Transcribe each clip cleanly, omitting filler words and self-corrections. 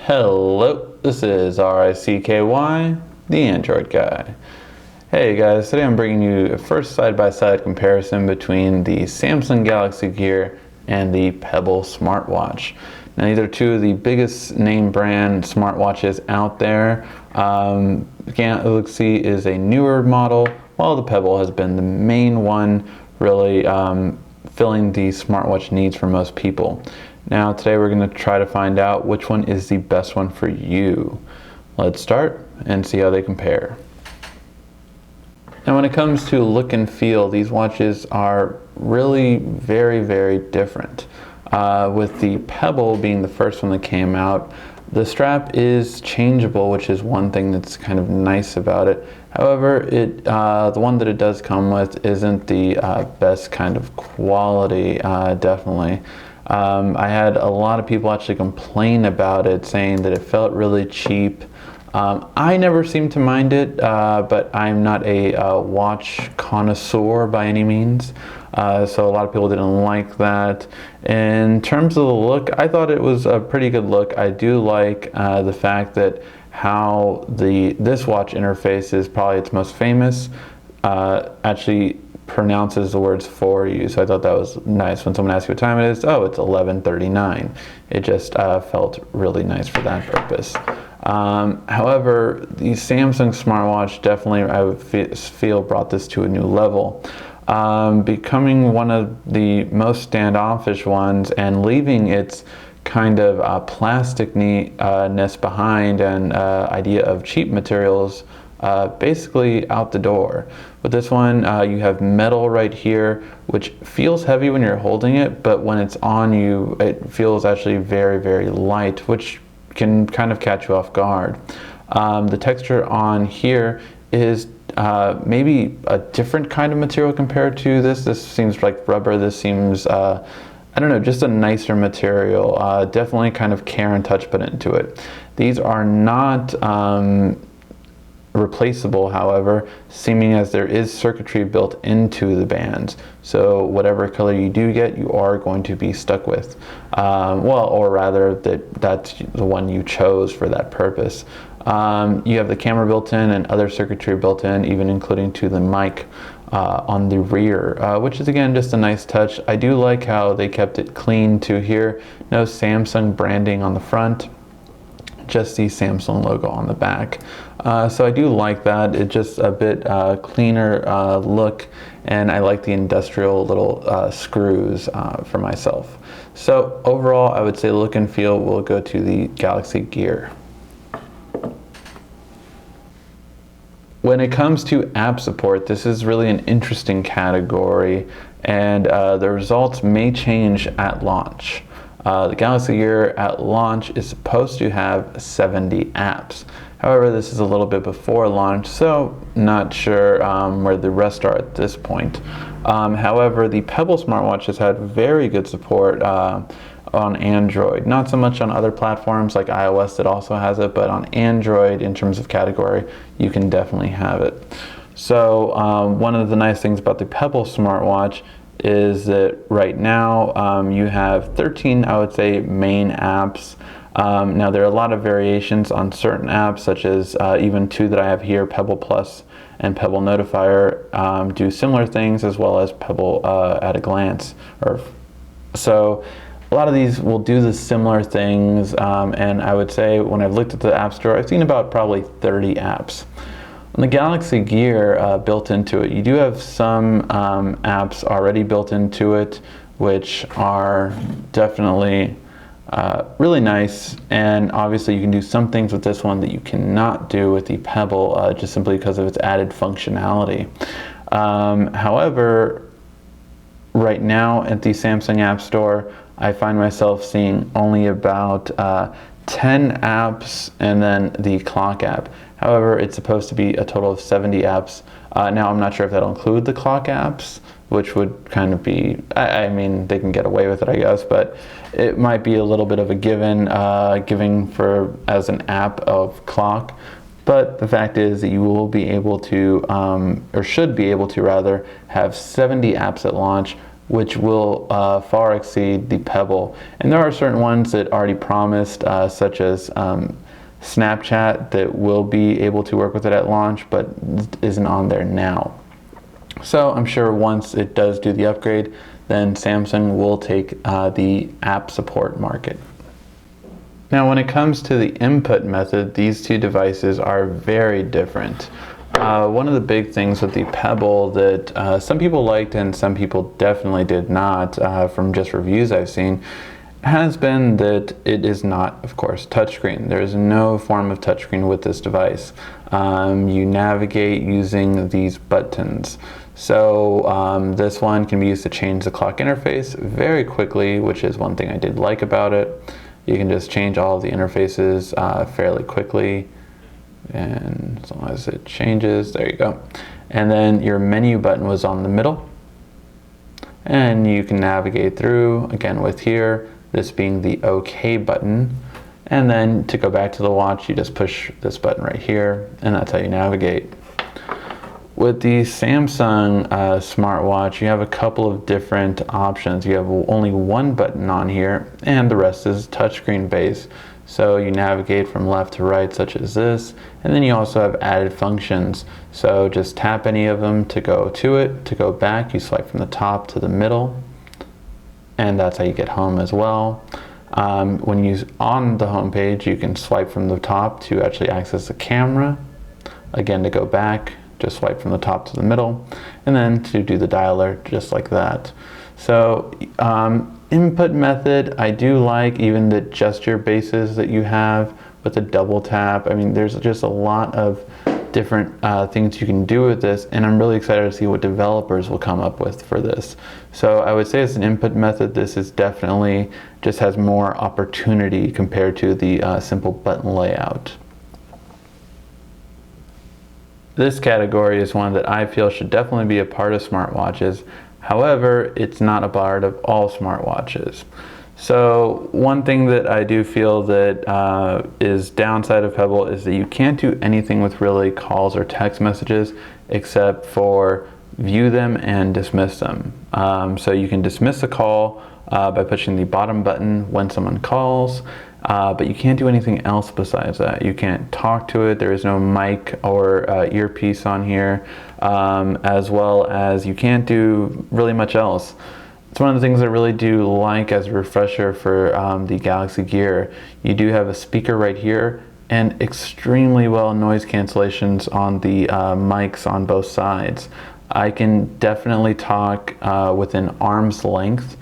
Hello, this is RICKY, the Android guy. Hey guys, today I'm bringing you a first side-by-side comparison between the Samsung Galaxy Gear and the Pebble smartwatch. Now these are two of the biggest name brand smartwatches out there. Galaxy is a newer model, while the Pebble has been the main one really filling the smartwatch needs for most people. Now today we're going to try to find out which one is the best one for you. Let's start and see how they compare. Now when it comes to look and feel, these watches are really very different. With the Pebble being the first one that came out, the strap is changeable, which is one thing that's kind of nice about it. However, the one that it does come with isn't the best kind of quality, definitely. I had a lot of people actually complain about it, saying that it felt really cheap. I never seemed to mind it, but I'm not a watch connoisseur by any means, so a lot of people didn't like that. In terms of the look, I thought it was a pretty good look. I do like the fact that how this watch interface is probably its most famous, actually pronounces the words for you. So I thought that was nice. When someone asks you what time it is, oh, it's 11:39. It just felt really nice for that purpose. However, the Samsung smartwatch definitely, I would feel, brought this to a new level. Becoming one of the most standoffish ones and leaving its kind of plastic-ness behind and idea of cheap materials basically out the door. With this one, you have metal right here, which feels heavy when you're holding it, but when it's on you, it feels actually very light, which can kind of catch you off guard. The texture on here is maybe a different kind of material compared to this. This seems like rubber. This seems, I don't know, just a nicer material. Definitely kind of care and touch put into it. These are not replaceable, however, seeming as there is circuitry built into the bands. So whatever color you do get, you are going to be stuck with. Well, or rather, that's the one you chose for that purpose. You have the camera built in and other circuitry built in, even including to the mic on the rear, which is again just a nice touch. I do like how they kept it clean to here. No Samsung branding on the front, just the Samsung logo on the back. So I do like that. It's just a bit cleaner look, and I like the industrial little screws for myself. So overall, I would say look and feel will go to the Galaxy Gear. When it comes to app support, this is really an interesting category, and the results may change at launch. The Galaxy Gear at launch is supposed to have 70 apps. However, this is a little bit before launch, so not sure where the rest are at this point. However, the Pebble smartwatch has had very good support on Android. Not so much on other platforms like iOS that also has it, but on Android, in terms of category, you can definitely have it. So one of the nice things about the Pebble smartwatch is that right now you have 13, I would say, main apps. Now there are a lot of variations on certain apps, such as even two that I have here, Pebble Plus and Pebble Notifier, do similar things, as well as Pebble at a glance. So a lot of these will do the similar things, and I would say when I've looked at the App Store, I've seen about probably 30 apps. On the Galaxy Gear built into it, you do have some apps already built into it, which are definitely really nice, and obviously you can do some things with this one that you cannot do with the Pebble, just simply because of its added functionality. However, right now at the Samsung App Store, I find myself seeing only about 10 apps and then the clock app. However, it's supposed to be a total of 70 apps. Now I'm not sure if that'll include the clock apps, which would kind of be, I mean, they can get away with it, I guess, but it might be a little bit of a giving for as an app of clock. But the fact is that you will be able to, or should be able to rather, have 70 apps at launch which will far exceed the Pebble. And there are certain ones that already promised, such as Snapchat, that will be able to work with it at launch, but isn't on there now. So I'm sure once it does do the upgrade, then Samsung will take the app support market. Now, when it comes to the input method, these two devices are very different. One of the big things with the Pebble that some people liked and some people definitely did not, from just reviews I've seen, has been that it is not, of course, touchscreen. There is no form of touchscreen with this device. You navigate using these buttons. So this one can be used to change the clock interface very quickly, which is one thing I did like about it. You can just change all of the interfaces fairly quickly, and as long as it changes, there you go. And then your menu button was on the middle, and you can navigate through, again with here, this being the OK button. And then to go back to the watch, you just push this button right here, and that's how you navigate. With the Samsung smartwatch, you have a couple of different options. You have only one button on here, and the rest is touchscreen based. So you navigate from left to right, such as this, and then you also have added functions. So just tap any of them to go to it. To go back, you swipe from the top to the middle, and that's how you get home as well. When you're on the home page, you can swipe from the top to actually access the camera. Again, to go back, just swipe from the top to the middle, and then to do the dialer, just like that. So input method, I do like even the gesture bases that you have with the double tap. I mean, there's just a lot of different things you can do with this, and I'm really excited to see what developers will come up with for this. So I would say as an input method, this is definitely just has more opportunity compared to the simple button layout. This category is one that I feel should definitely be a part of smartwatches. However, it's not a part of all smartwatches. So one thing that I do feel that is downside of Pebble is that you can't do anything with really calls or text messages except for view them and dismiss them. So you can dismiss a call by pushing the bottom button when someone calls. But you can't do anything else besides that. You can't talk to it. There is no mic or earpiece on here, as well as you can't do really much else. It's one of the things I really do like as a refresher for the Galaxy Gear. You do have a speaker right here and extremely well noise cancellations on the mics on both sides. I can definitely talk within arm's length,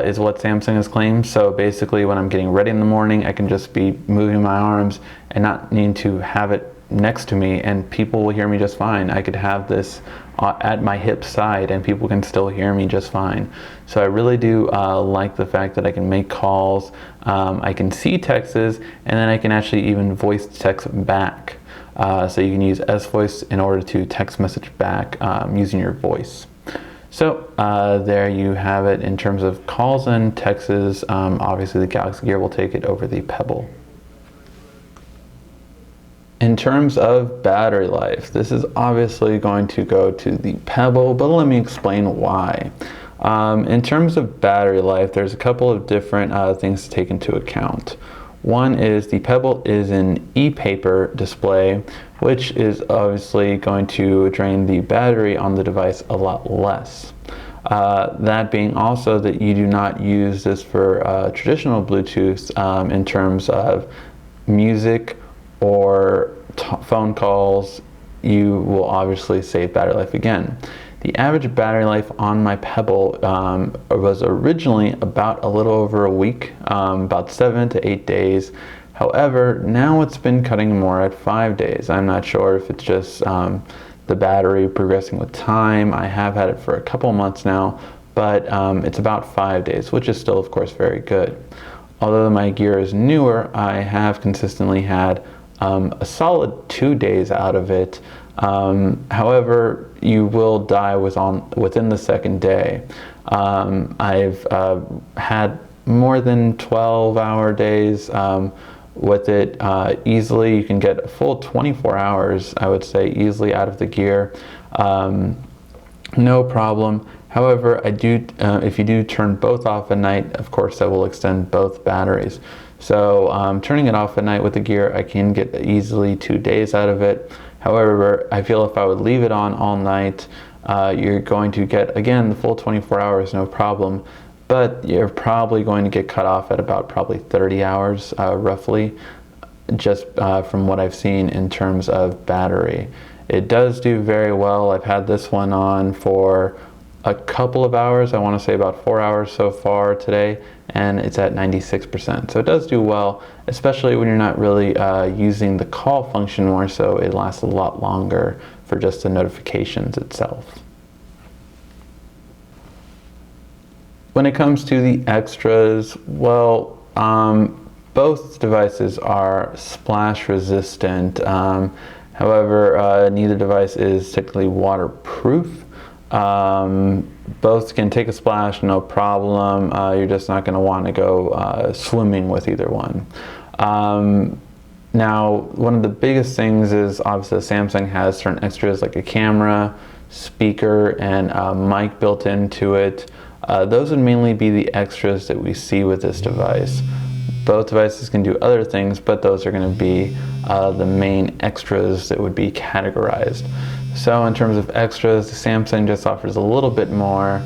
is what Samsung has claimed. So basically when I'm getting ready in the morning, I can just be moving my arms and not needing to have it next to me, and people will hear me just fine. I could have this at my hip side and people can still hear me just fine. So I really do like the fact that I can make calls, I can see texts, and then I can actually even voice text back. So you can use S-Voice in order to text message back using your voice. So there you have it in terms of calls and texts. Obviously the Galaxy Gear will take it over the Pebble. In terms of battery life, this is obviously going to go to the Pebble, but let me explain why. In terms of battery life, there's a couple of different things to take into account. One is the Pebble is an e-paper display, which is obviously going to drain the battery on the device a lot less. That being also that you do not use this for traditional Bluetooth in terms of music or phone calls. You will obviously save battery life again. The average battery life on my Pebble was originally about a little over a week, about 7 to 8 days. However, now it's been cutting more at 5 days. I'm not sure if it's just the battery progressing with time. I have had it for a couple months now, but it's about 5 days, which is still, of course, very good. Although my gear is newer, I have consistently had a solid 2 days out of it. However, you will die within the second day. I've had more than 12-hour days with it easily. You can get a full 24 hours, I would say, easily out of the gear. No problem. However, if you do turn both off at night, of course that will extend both batteries. So turning it off at night with the Gear, I can get easily 2 days out of it. However, I feel if I would leave it on all night, you're going to get, again, the full 24 hours, no problem, but you're probably going to get cut off at about probably 30 hours, roughly, just from what I've seen in terms of battery. It does do very well. I've had this one on for a couple of hours. I want to say about 4 hours so far today, and it's at 96%. So it does do well, especially when you're not really using the call function more, so it lasts a lot longer for just the notifications itself. When it comes to the extras, well, both devices are splash resistant. However, neither device is technically waterproof. Both can take a splash, no problem. You're just not going to want to go swimming with either one. Now, one of the biggest things is obviously Samsung has certain extras like a camera, speaker, and a mic built into it. Those would mainly be the extras that we see with this device. Both devices can do other things, but those are going to be the main extras that would be categorized. So in terms of extras, the Samsung just offers a little bit more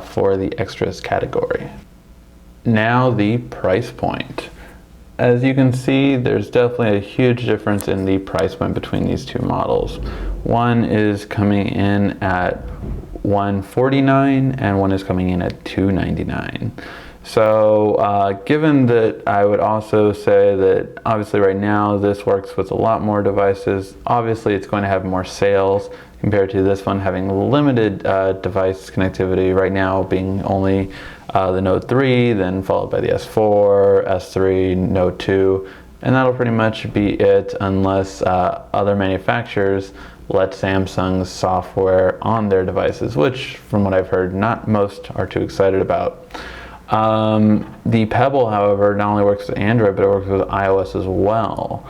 for the extras category. Now the price point. As you can see, there's definitely a huge difference in the price point between these two models. One is coming in at $149 and one is coming in at $299. So given that, I would also say that obviously right now this works with a lot more devices. Obviously it's going to have more sales compared to this one having limited device connectivity right now, being only the Note 3, then followed by the S4, S3, Note 2, and that'll pretty much be it unless other manufacturers let Samsung's software on their devices, which from what I've heard, not most are too excited about. The Pebble, however, not only works with Android, but it works with iOS as well.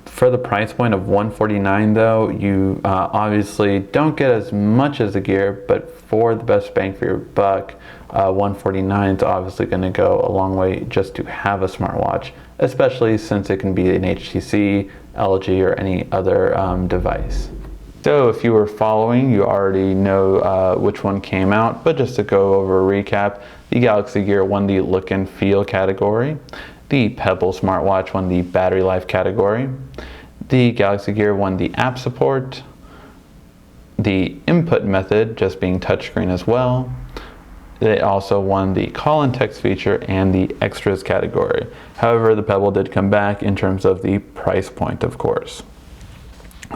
For the price point of $149 though, you obviously don't get as much as the Gear, but for the best bang for your buck, $149 is obviously going to go a long way just to have a smartwatch, especially since it can be an HTC, LG, or any other device. So if you were following, you already know which one came out, but just to go over a recap, the Galaxy Gear won the look and feel category, the Pebble smartwatch won the battery life category, the Galaxy Gear won the app support, the input method just being touchscreen as well. They also won the call and text feature and the extras category. However, the Pebble did come back in terms of the price point, of course.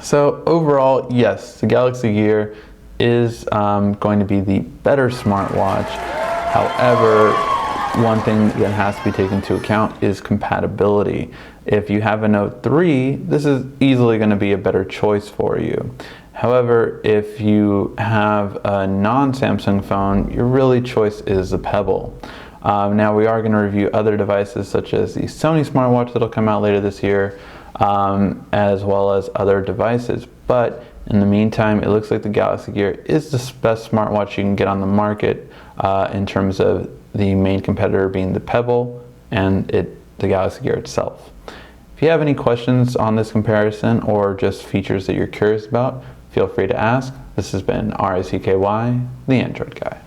So overall, yes, the Galaxy Gear is going to be the better smartwatch. However, one thing that has to be taken into account is compatibility. If you have a Note 3, this is easily going to be a better choice for you. However, if you have a non-Samsung phone, your really choice is the Pebble. Now we are going to review other devices such as the Sony smartwatch that'll come out later this year, as well as other devices. But in the meantime, it looks like the Galaxy Gear is the best smartwatch you can get on the market in terms of the main competitor being the Pebble and the Galaxy Gear itself. If you have any questions on this comparison or just features that you're curious about, feel free to ask. This has been RICKY, the Android Guy.